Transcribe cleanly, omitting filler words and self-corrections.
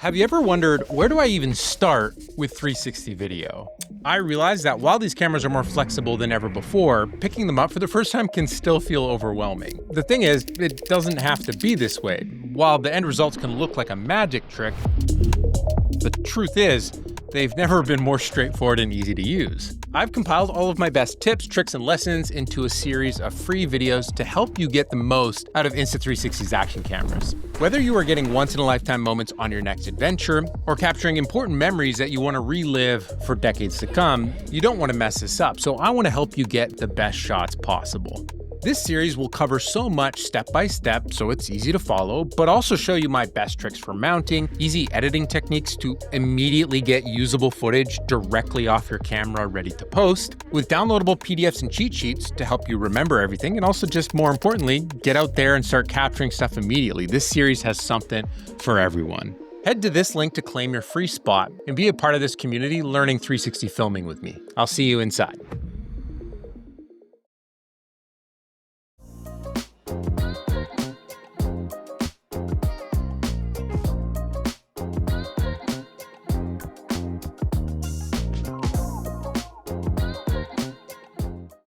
Have you ever wondered, where do I even start with 360 video? I realize that while these cameras are more flexible than ever before, picking them up for the first time can still feel overwhelming. The thing is, it doesn't have to be this way. While the end results can look like a magic trick, the truth is, they've never been more straightforward and easy to use. I've compiled all of my best tips, tricks, and lessons into a series of free videos to help you get the most out of Insta360's action cameras. Whether you are getting once-in-a-lifetime moments on your next adventure, or capturing important memories that you want to relive for decades to come, you don't want to mess this up, so I want to help you get the best shots possible. This series will cover so much step by step so it's easy to follow, but also show you my best tricks for mounting, easy editing techniques to immediately get usable footage directly off your camera ready to post, with downloadable PDFs and cheat sheets to help you remember everything, and also just more importantly, get out there and start capturing stuff immediately. This series has something for everyone. Head to this link to claim your free spot and be a part of this community learning 360 filming with me. I'll see you inside.